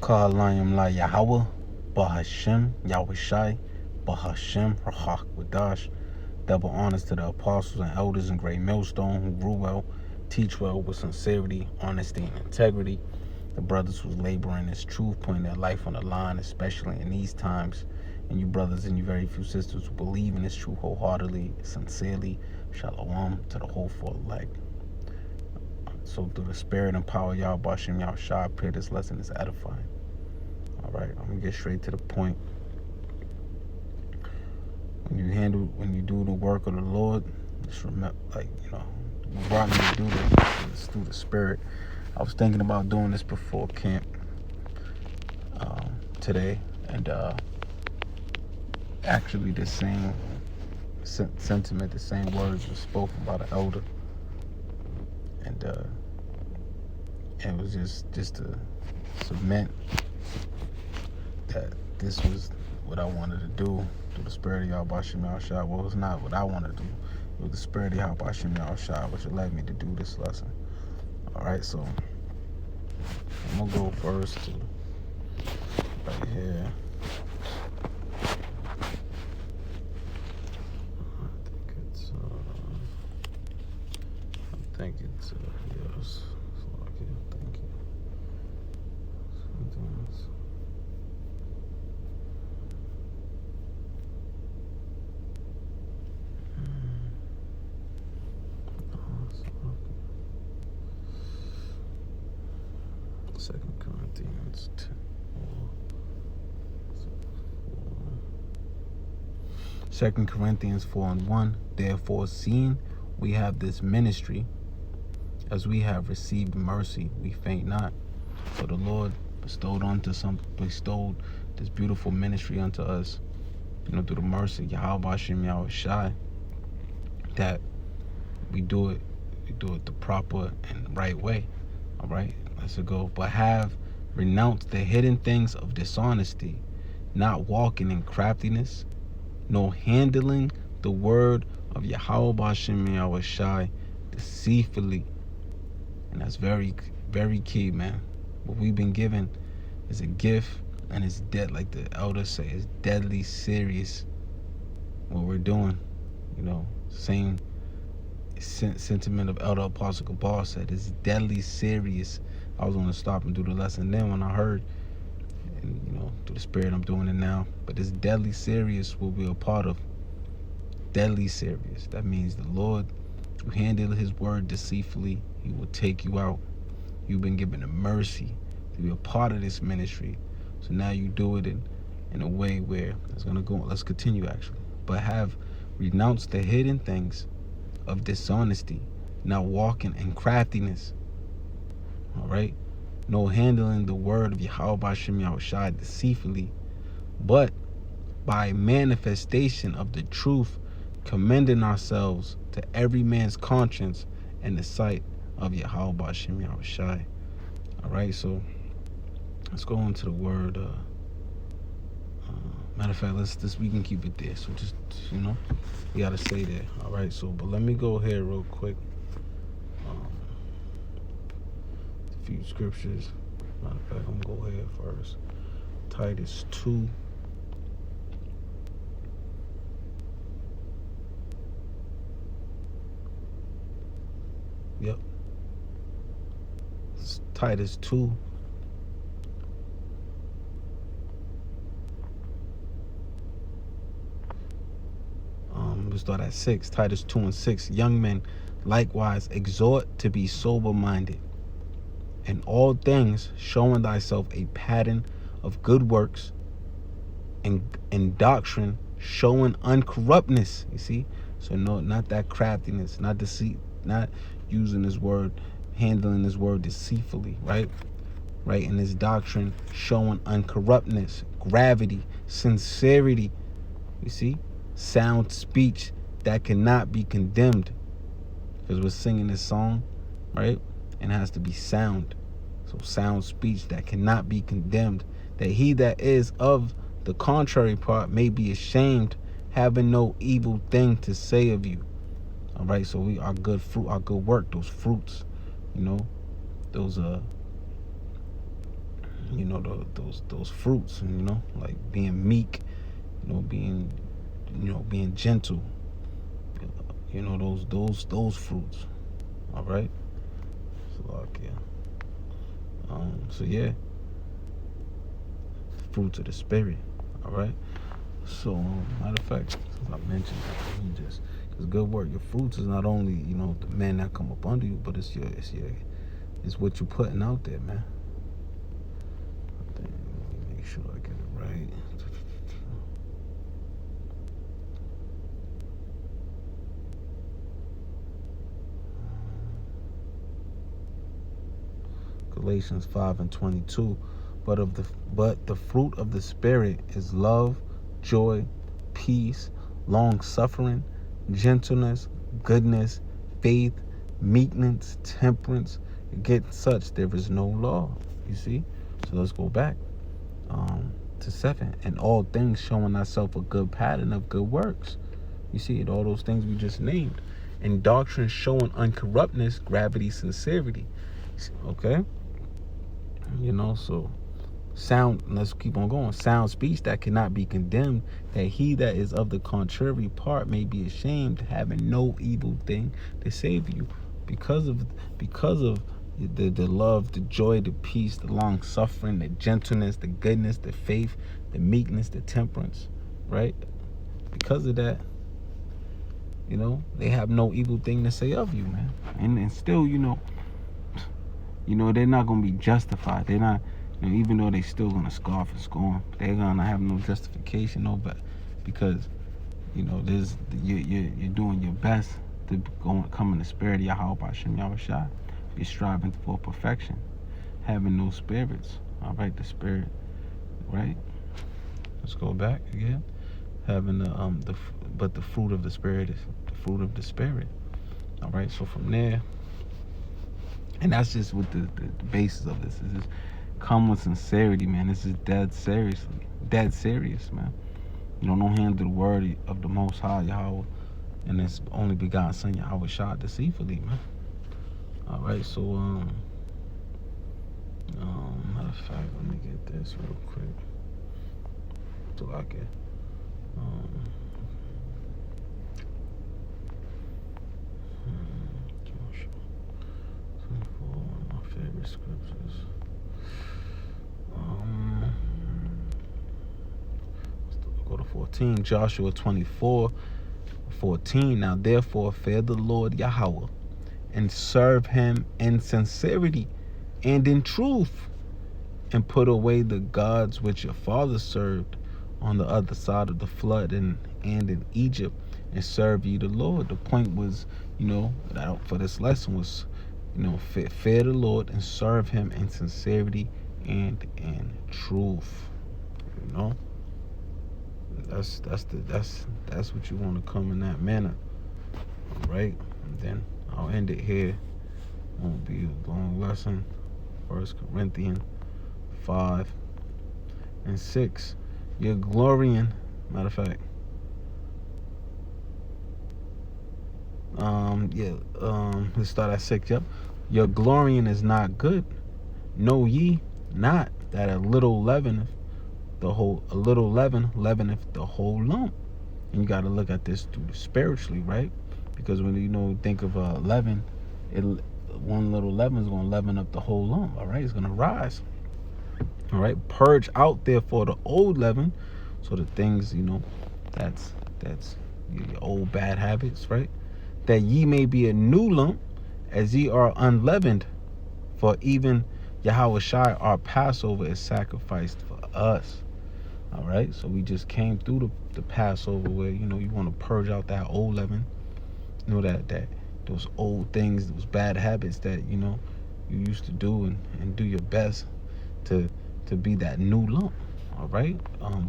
Ka'alayim La Yahweh, Bahashem, Yahweh Shai, Bahashem, Rahak Wadash. Double honors to the apostles and elders in Great Millstone who rule well, teach well with sincerity, honesty, and integrity. The brothers who labor in this truth, putting their life on the line, especially in these times. And you brothers and you very few sisters who believe in this truth wholeheartedly, sincerely. Shalom to the whole full elect. So through the spirit and power of Yahweh Bashem Yahushua, I pray this lesson is edifying. Alright, I'm gonna get straight to the point. When you do the work of the Lord, just remember, you brought me to do this through the spirit. I was thinking about doing this before camp today, and actually the same sentiment, the same words were spoken by the elder, and it was just to cement that this was what I wanted to do through the spirit of Yahweh Bashem Yahushua. Well, it's not what I wanted to do. It was the spirit of Yahweh Bashem Yahushua which led me to do this lesson. Alright, so I'm gonna go first to right here. I think it's yes. Okay, thank you. Second Corinthians 2 Corinthians 4:1. Therefore, seeing we have this ministry, as we have received mercy, we faint not. So the Lord bestowed this beautiful ministry unto us, through the mercy of Yahweh Bashem Yahushua, that we do it the proper and right way. All right, let's go. But have renounced the hidden things of dishonesty, not walking in craftiness, nor handling the word of Yahweh Bashem Yahushua deceitfully. And that's very, very key, man. What we've been given is a gift, and it's like the elders say, it's deadly serious what we're doing. Same sentiment of Elder Apostle Kabal said, it's deadly serious. I was going to stop and do the lesson then when I heard, and through the spirit I'm doing it now. But it's deadly serious what we're a part of. Deadly serious. That means the Lord, you handle his word deceitfully, he will take you out. You've been given a mercy to be a part of this ministry. So now you do it in a way where it's going to go. Let's continue actually. But have renounced the hidden things of dishonesty, not walking in craftiness. All right? No handling the word of Yahweh Bashem Yahushua deceitfully, but by manifestation of the truth, commending ourselves to every man's conscience in the sight of Yahweh Bashem Yahushua. All right, so let's go into the word. Matter of fact, we can keep it there. So just we gotta say that. All right, so but let me go here real quick. A few scriptures. Matter of fact, I'm gonna go here first. Titus 2. Yep. It's Titus 2. We'll start at 6. Titus 2:6. Young men, likewise, exhort to be sober-minded, in all things showing thyself a pattern of good works, and in doctrine showing uncorruptness. You see? So no, not that craftiness, not deceit, not using his word, handling his word deceitfully, right? Right, in his doctrine showing uncorruptness, gravity, sincerity. You see? Sound speech that cannot be condemned, because we're singing this song, right? And it has to be sound. So sound speech that cannot be condemned, that he that is of the contrary part may be ashamed, having no evil thing to say of you. All right, so our good fruit, our good work, those fruits, those you know, those fruits, and you know, like being meek, you know, being gentle, you know, those fruits. All right. So so yeah, fruits of the spirit. All right. So matter of fact, since I mentioned that, let me just, because good work, your fruits is not only, you know, the men that come up under you, but it's what you're putting out there, man. Let me make sure I get it right. Galatians 5:22. But the fruit of the spirit is love, joy, peace, long suffering, gentleness, goodness, faith, meekness, temperance. Against such there is no law. You see? So let's go back to 7. And all things showing ourselves a good pattern of good works. You see it, all those things we just named. And doctrine showing uncorruptness, gravity, sincerity. Okay? You know, so sound, let's keep on going. Sound speech that cannot be condemned, that he that is of the contrary part may be ashamed, having no evil thing to save you, because of the love, the joy, the peace, the long suffering, the gentleness, the goodness, the faith, the meekness, the temperance, right? Because of that, you know, they have no evil thing to say of you, man. And still, you know, they're not gonna be justified. They're not, you know, even though they still gonna scoff and scorn, they're gonna have no justification, no, but because, you know, you're doing your best to come in the spirit of Yahweh Hashem Yahushua. You're striving for perfection, having no spirits. All right, the spirit, right? Let's go back again. Having but the fruit of the spirit is the fruit of the spirit. All right, so from there, and that's just what the basis of this is. Just come with sincerity, man. This is dead serious, man. You know, don't handle the word of the Most High Yahweh and His only begotten Son Yahweh shot deceitfully, man. All right, so matter of fact, let me get this real quick so I can Joshua 24, one of my favorite scriptures. Let's go to 14. Joshua 24:14. Now therefore fear the Lord Yahweh and serve him in sincerity and in truth, and put away the gods which your fathers served on the other side of the flood and in Egypt, and serve ye the Lord. The point was, you know, for this lesson was, you know, fear the Lord and serve him in sincerity and in truth. You know, that's what you want to come in that manner. All right, and then I'll end it here. Won't be a long lesson. 1 Corinthians 5:6. You're glorying. Matter of fact, let's start at 6. Yep. Your glorying is not good. Know ye not that a little leaveneth the whole lump. And you got to look at this through spiritually, right? Because when you know, think of leaven, one little leaven is going to leaven up the whole lump. All right, it's going to rise. All right, purge out therefore the old leaven, so the things, you know, that's your old bad habits, right? That ye may be a new lump, as ye are unleavened. For even Yahweh Shai, our Passover, is sacrificed for us. All right, so we just came through the Passover where, you know, you want to purge out that old leaven, you know, that those old things, those bad habits that, you know, you used to do, and do your best to be that new lump. All right,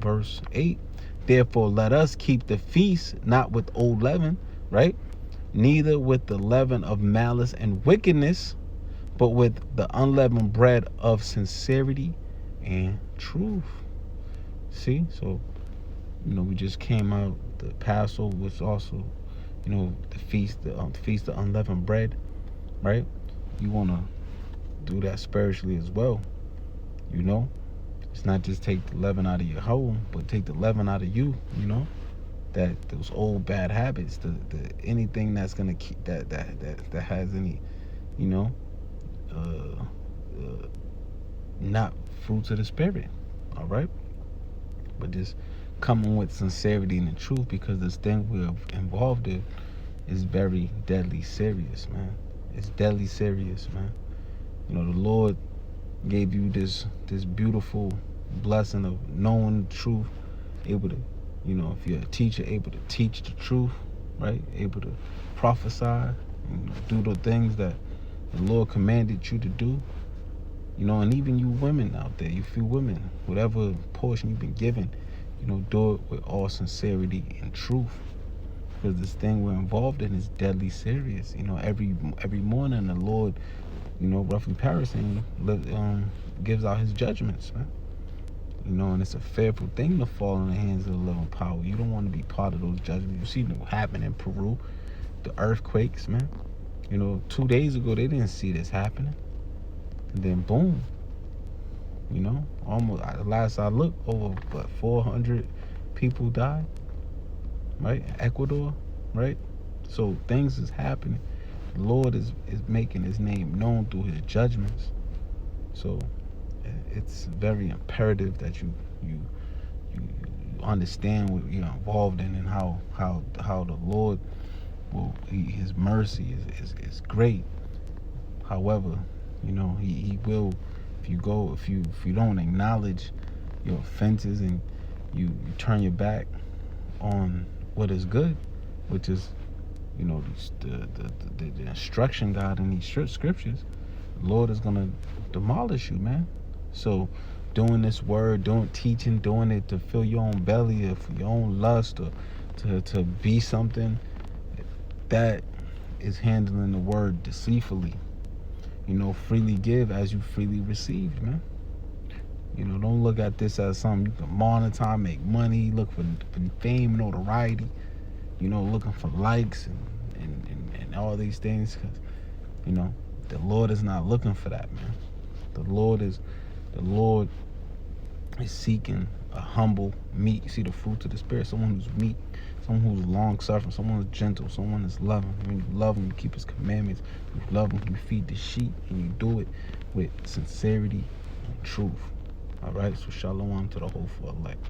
verse 8. Therefore let us keep the feast not with old leaven, right? Neither with the leaven of malice and wickedness, but with the unleavened bread of sincerity and truth. See, so, you know, we just came out the Passover, which also, you know, the feast of unleavened bread, right? You want to do that spiritually as well. You know, it's not just take the leaven out of your home, but take the leaven out of you. You know, that those old bad habits, the anything that's gonna keep that has any, you know, uh, uh, not fruits of the spirit. All right, but just coming with sincerity and the truth, because this thing we're involved in is very deadly serious, man. It's deadly serious, man. You know, the Lord gave you this beautiful blessing of knowing the truth, able to, you know, if you're a teacher, able to teach the truth, right? Able to prophesy and do the things that the Lord commanded you to do. You know, and even you women out there, you few women, whatever portion you've been given, you know, do it with all sincerity and truth. Because this thing we're involved in is deadly serious. You know, every morning the Lord, you know, roughly paraphrasing, gives out his judgments, man. You know, and it's a fearful thing to fall in the hands of the little power. You don't want to be part of those judgments. You see what happened in Peru, the earthquakes, man. You know, 2 days ago they didn't see this happening, and then boom. You know, almost last I looked, over 400 people died. Right, Ecuador, right. So things is happening. The Lord is making his name known through his judgments. So it's very imperative that you understand what you're involved in, and how the Lord will, his mercy is great. However, you know, he will, if you don't acknowledge your offenses, and you turn your back on what is good, which is, you know, the instruction God in these scriptures, the Lord is gonna demolish you, man. So doing this word, doing it to fill your own belly, or for your own lust, or to be something, that is handling the word deceitfully. You know, freely give as you freely receive, man. You know, don't look at this as something you can monetize, make money, look for fame, notoriety, you know, looking for likes and all these things. Because, you know, the Lord is not looking for that, man. The Lord is seeking a humble, meek. See, the fruits of the Spirit, someone who's meek, someone who's long-suffering, someone who's gentle, someone that's loving. When you love him, you keep his commandments. You love him, you feed the sheep, and you do it with sincerity and truth. All right, so shalom to the whole for elect.